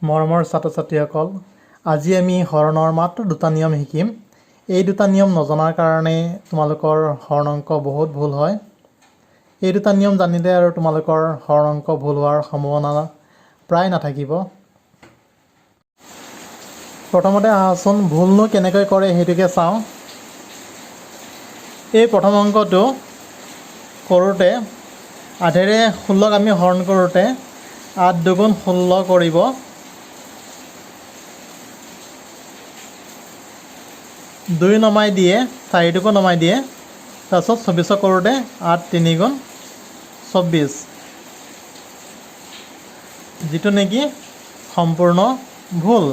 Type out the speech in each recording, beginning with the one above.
মৰমৰ ছাত্ৰ-ছাত্ৰীসকল, আজি আমি হৰণৰ মাত্ৰ দুটা নিয়ম শিকিম। এই দুটা নিয়ম নজনাৰ কাৰণে তোমালোকৰ হৰণ অংক বহুত ভুল হয়। এই দুটা নিয়ম জানিলে আৰু তোমালোকৰ হৰণ অংক ভুল হোৱাৰ সম্ভাৱনা প্ৰায় নাথাকিব। প্ৰথমতে আহাচোন ভুলনো কেনেকৈ কৰে সেইটোকে চাওঁ। এই প্ৰথম অংকটো কৰোঁতে আধেৰে 16ক আমি হৰণ কৰোঁতে 8 দুগুণ 16 কৰিব। 2 নমাই দিয়ে 4টোকো নমাই দিয়ে। তাৰপিছত 24 কৰোঁতে 8 3 গুণ 24, যিটো নেকি সম্পূৰ্ণ ভুল।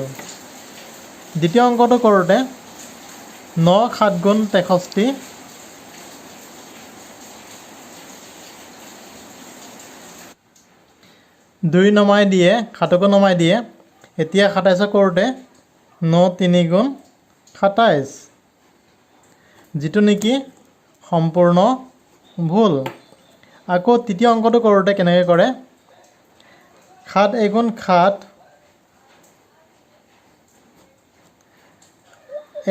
দ্বিতীয় অংকটো কৰোঁতে 9 7 গুণ 63, 2 নমাই দিয়ে 7কো নমাই দিয়ে। এতিয়া 27 কৰোঁতে 9 3 গুণ 27, যিটো নেকি সম্পূৰ্ণ ভুল। আকৌ তৃতীয় অংকটো কৰোঁতে কেনেকৈ কৰে, 7 এগুণ 7,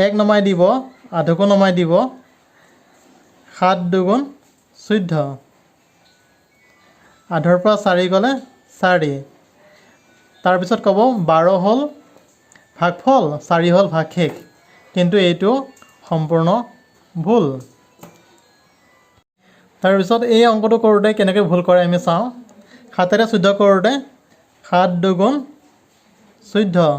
1 নমাই দিব 8কো নমাই দিব। 7 দুগুণ 14, 8ৰ পৰা 4 গ'লে 4। তাৰপিছত ক'ব 12 হ'ল ভাগফল, 4 হ'ল ভাগশেষ, কিন্তু এইটো সম্পূৰ্ণ ভুল। তাৰপিছত এই অংকটো কৰোঁতে কেনেকৈ ভুল কৰে আমি চাওঁ। 7ৰে 14 কৰোঁতে 7 দুগুণ 14,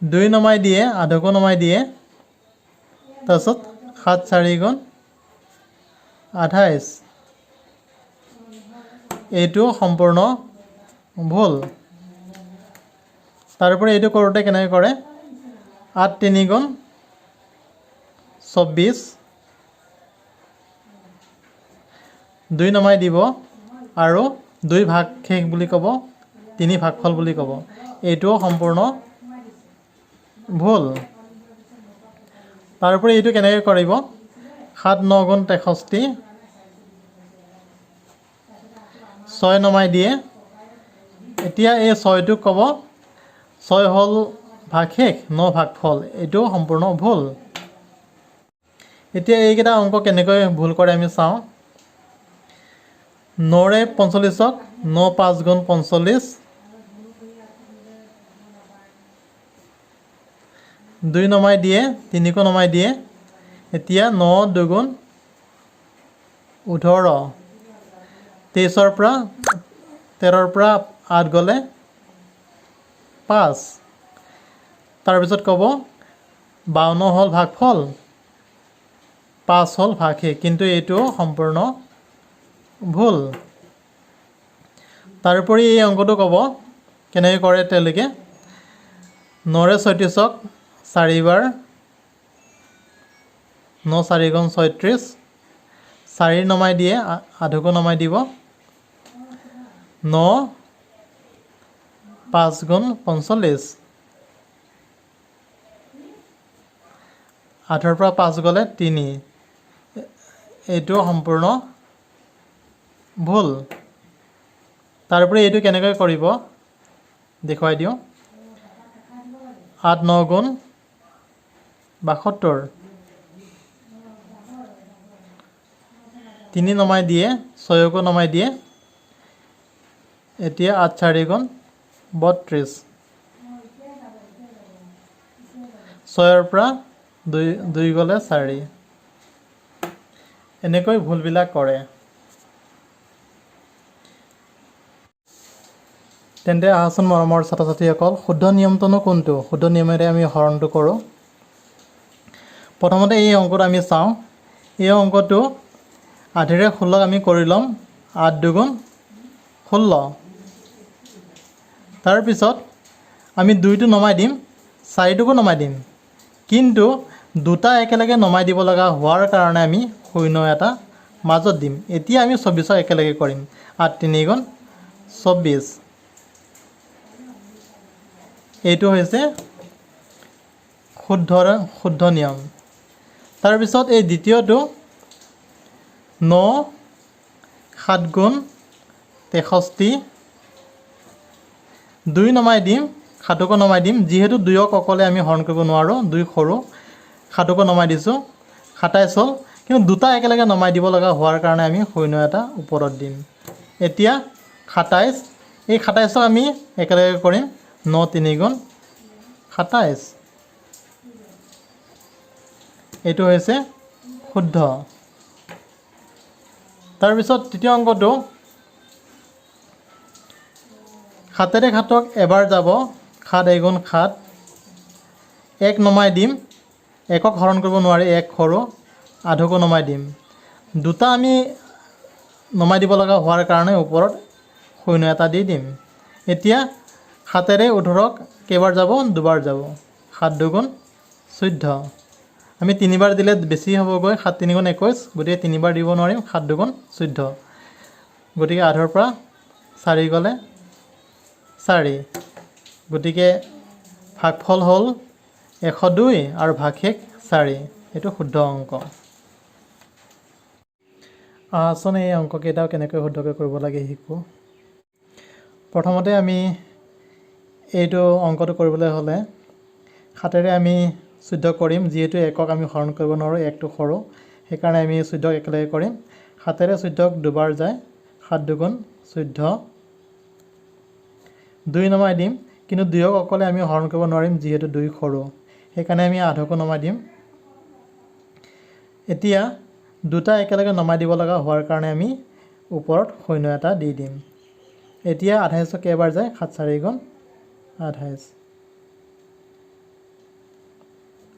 2 নমাই দিয়ে 8কো নমাই দিয়ে। তাৰপিছত 7 4 গুণ 28, এইটো সম্পূৰ্ণ ভুল। তাৰোপৰি এইটো কৰোঁতে কেনেকৈ কৰে, 8 3 গুণ 24, 2 নমাই দিব আৰু 2 ভাগশেষ বুলি ক'ব, 3 ভাগফল বুলি ক'ব, এইটোও সম্পূৰ্ণ ভুল। তাৰোপৰি এইটো কেনেকৈ কৰিব, 7 9 গুণ 63, 6 নমাই দিয়ে। এতিয়া এই 6টোক ক'ব 6 হ'ল ভাগশেষ 9 ভাগফল, এইটো সম্পূৰ্ণ ভুল। এতিয়া এইকেইটা অংক কেনেকৈ ভুল কৰে আমি চাওঁ। 9ৰে 45ক 9 5 গুণ 45, 2 নমাই দিয়ে 3কো নমাই দিয়ে। এতিয়া 9 দুগুণ 18, 23ৰ পৰা 13ৰ পৰা 8 গ'লে 5। তাৰপিছত ক'ব 52 হ'ল ভাগফল, 5 হ'ল ভাগশেষ, কিন্তু এইটো সম্পূৰ্ণ ভুল। তাৰোপৰি এই অংকটো ক'ব কেনেকৈ কৰে তেওঁলোকে, 9ৰে 36ক 4 বাৰ, 9 4 গুণ 36, 4 নমাই দিয়ে 8কো নমাই দিব। 9 5 গুণ 45, 8ৰ পৰা 5 গ'লে 3, এইটো সম্পূৰ্ণ ভুল। তাৰোপৰি এইটো কেনেকৈ কৰিব দেখুৱাই দিওঁ। 8 9 গুণ 72, 3 নমাই দিয়ে 6কো নমাই দিয়ে। এতিয়া 8 4 গুণ 32, 6ৰ পৰা 2 গ'লে 4, এনেকৈ ভুলবিলাক কৰে। তেন্তে আহাচোন মৰমৰ ছাত্ৰ-ছাত্ৰীসকল, শুদ্ধ নিয়মটোনো কোনটো, শুদ্ধ নিয়মেৰে আমি হৰণটো কৰোঁ। প্ৰথমতে এই অংকটো আমি চাওঁ। এই অংকটো আধেৰে 16ক আমি কৰি ল'ম 8 দুগুণ 16। তাৰপিছত আমি 2টো নমাই দিম 4টোকো নমাই দিম, কিন্তু দুটা একেলগে নমাই দিব লগা হোৱাৰ কাৰণে আমি শূন্য এটা মাজত দিম। এতিয়া আমি 24ক একেলগে কৰিম, 8 3 গুণ 24, এইটো হৈছে শুদ্ধ নিয়ম। তাৰপিছত এই দ্বিতীয়টো 9 7 গুণ 63 2 নমাই দিম 7ক নমাই দিম যিহেতু 2ক অকলে আমি হৰণ কৰিব নোৱাৰোঁ 2 সৰু 7ক নমাই দিছোঁ 27 হ'ল কিন্তু দুটা একেলগে নমাই দিব লগা হোৱাৰ কাৰণে আমি শূন্য এটা ওপৰত দিম এতিয়া 27 এই 27ক আমি একেলগে কৰিম 9 3 গুণ 27 এইটো হৈছে শুদ্ধ তাৰপিছত তৃতীয় অংকটো 7 7ক এবাৰ যাব 7 2 গুণ 7 1 নমাই দিম 1ক হৰণ কৰিব নোৱাৰি 1 সৰু 8ক নমাই দিম দুটা আমি নমাই দিব লগা হোৱাৰ কাৰণে ওপৰত শূন্য এটা দি দিম এতিয়া 7 18ক কেইবাৰ যাব দুবাৰ যাব 7 2 গুণ 14 আমি তিনিবাৰ দিলে বেছি হ'বগৈ 7 3 গুণ 21 গতিকে তিনিবাৰ দিব নোৱাৰিম 7 2 গুণ 14 গতিকে 8ৰ পৰা 4 গ'লে 4 গতিকে ভাগফল হ'ল 102 আৰু ভাগশেষ 4 এইটো শুদ্ধ অংক আচোন এই অংককেইটাও কেনেকৈ শুদ্ধকৈ কৰিব লাগে শিকোঁ প্ৰথমতে আমি এইটো অংকটো কৰিবলৈ হ'লে 7 আমি 14 কৰিম যিহেতু 1ক আমি হৰণ কৰিব নোৱাৰোঁ 1টো সৰু সেইকাৰণে আমি 14ক একেলগে কৰিম 7 14ক দুবাৰ যায় 7 2 গুণ 14 2 নমাই দিম কিন্তু 2ক অকলে আমি হৰণ কৰিব নোৱাৰিম যিহেতু 2 সৰু সেইকাৰণে আমি 8ক নমাই দিম এতিয়া দুটা একেলগে নমাই দিব লগা হোৱাৰ কাৰণে আমি ওপৰত শূন্য এটা দি দিম এতিয়া 28ক কেইবাৰ যায় 7 4 গুণ 28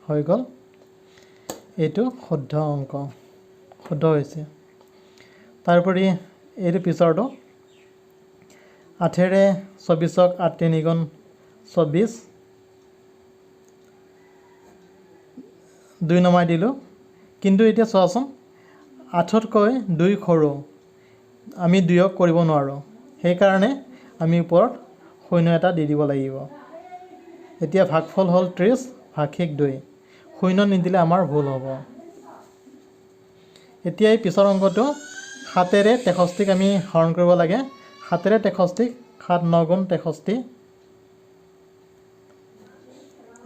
হৈ গ'ল এইটো শুদ্ধ অংক শুদ্ধ হৈছে তাৰোপৰি এইটো পিছৰটো 8 24ক 8 3 গুণ 24 2 নমাই দিলোঁ কিন্তু এতিয়া চোৱাচোন 8তকৈ 2 সৰু আমি 2ক কৰিব নোৱাৰোঁ সেইকাৰণে আমি ওপৰত শূন্য এটা দি দিব লাগিব এতিয়া ভাগফল হ'ল 30 ভাগশেষ 2 শূন্য নিদিলে আমাৰ ভুল হ'ব এতিয়া এই পিছৰ অংকটো 7 63ক আমি হৰণ কৰিব লাগে 7 63ক 7 9 গুণ 63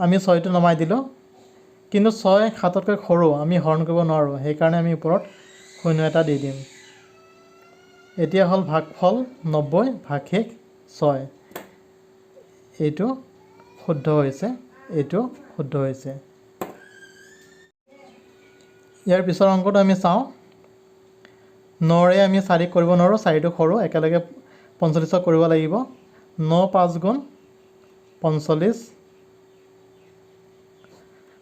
আমি 6টো নমাই দিলোঁ কিন্তু 6 7তকৈ সৰু আমি হৰণ কৰিব নোৱাৰোঁ সেইকাৰণে আমি ওপৰত শূন্য এটা দি দিম এতিয়া হ'ল ভাগফল 90 ভাগশেষ 6 এইটো শুদ্ধ হৈছে এইটো শুদ্ধ হৈছে ইয়াৰ পিছৰ অংকটো আমি চাওঁ 9 আমি 4ক কৰিব নোৱাৰোঁ 4টো সৰু একেলগে 45ক কৰিব লাগিব 9 5 গুণ 45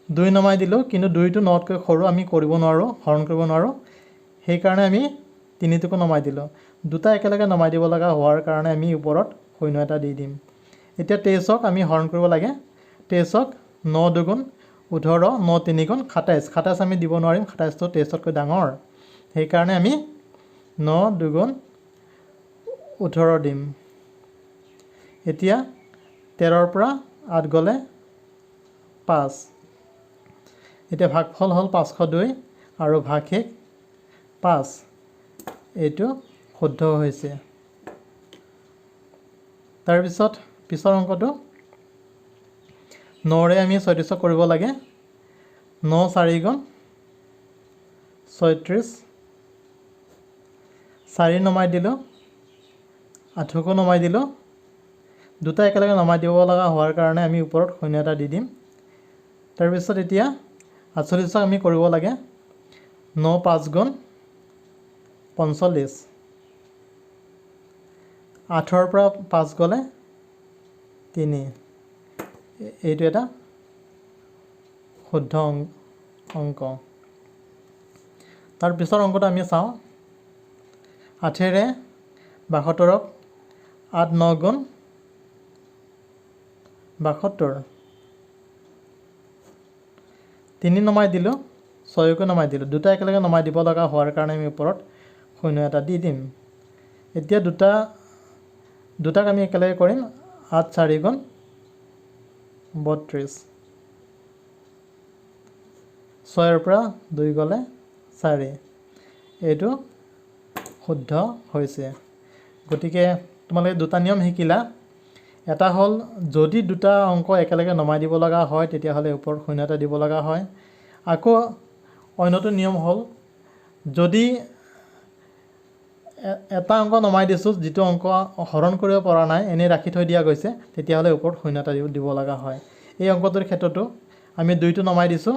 2 নমাই দিলোঁ কিন্তু 2টো 9তকৈ সৰু আমি কৰিব নোৱাৰোঁ হৰণ কৰিব নোৱাৰোঁ সেইকাৰণে আমি 3টোকো নমাই দিলোঁ দুটা একেলগে নমাই দিব লগা হোৱাৰ কাৰণে আমি ওপৰত শূন্য এটা দি দিম এতিয়া 23ক আমি হৰণ কৰিব লাগে 23ক 9 2 গুণ 18 9 3 গুণ 27 27 আমি দিব নোৱাৰিম 27টো 23তকৈ ডাঙৰ সেইকাৰণে আমি 9 2 গুণ 18 দিম এতিয়া 13ৰ পৰা 8 গ'লে 5 এতিয়া ভাগফল হ'ল 502 আৰু ভাগশেষ 5 এইটো শুদ্ধ হৈছে তাৰপিছত পিছৰ অংকটো 9 আমি 36ক কৰিব লাগে 9 4 গুণ 36 4 নমাই দিলোঁ 8কো নমাই দিলোঁ দুটা একেলগে নমাই দিব লগা হোৱাৰ কাৰণে আমি ওপৰত শূন্য এটা দি দিম তাৰপিছত এতিয়া 48ক আমি কৰিব লাগে 9 5 গুণ 45 8ৰ পৰা 5 গ'লে 3 এইটো এটা শুদ্ধ অংক তাৰ পিছৰ অংকটো আমি চাওঁ 8 72ক 8 9 গুণ 72 3 নমাই দিলোঁ 6কো নমাই দিলোঁ দুটা একেলগে নমাই দিব লগা হোৱাৰ কাৰণে আমি ওপৰত শূন্য এটা দি দিম এতিয়া দুটাক আমি একেলগে কৰিম 8 4 গুণ 32 6ৰ পৰা 2 গ'লে 4 এইটো শুদ্ধ হৈছে গতিকে তোমালোকে দুটা নিয়ম শিকিলা। এটা হ'ল যদি দুটা অংক একেলগে নমাই দিব লগা হয় তেতিয়াহ'লে ওপৰত শূন্য এটা দিব লগা হয়। আকৌ অন্যটো নিয়ম হ'ল যদি এটা অংক নমাই দিছোঁ যিটো অংক হৰণ কৰিব পৰা নাই এনেই ৰাখি থৈ দিয়া গৈছে তেতিয়াহ'লে ওপৰত শূন্য এটা দিব লগা হয়। এই অংকটোৰ ক্ষেত্ৰতো আমি 2টো নমাই দিছোঁ,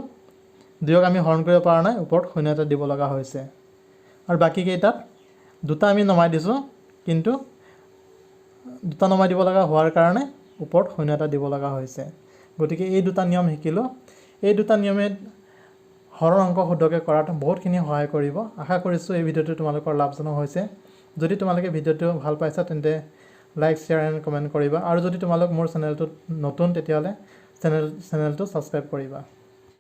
2ক আমি হৰণ কৰিব পৰা নাই, ওপৰত শূন্য এটা দিব লগা হৈছে। আৰু বাকীকেইটাত দুটা আমি নমাই দিছোঁ কিন্তু দুটা নমাই দিব লগা হোৱাৰ কাৰণে ওপৰত শূন্য এটা দিব লগা হৈছে। গতিকে এই দুটা নিয়ম শিকিলোঁ। এই দুটা নিয়মে হৰণ অংক শুদ্ধকৈ কৰাত বহুতখিনি সহায় কৰিব। আশা কৰিছোঁ এই ভিডিঅ'টো তোমালোকৰ লাভজনক হৈছে। যদি তোমালোকে ভিডিঅ'টো ভাল পাইছা তেন্তে লাইক, শ্বেয়াৰ এণ্ড কমেণ্ট কৰিবা। আৰু যদি তোমালোক মোৰ চেনেলটোত নতুন তেতিয়াহ'লে চেনেলটো ছাবস্ক্ৰাইব কৰিবা।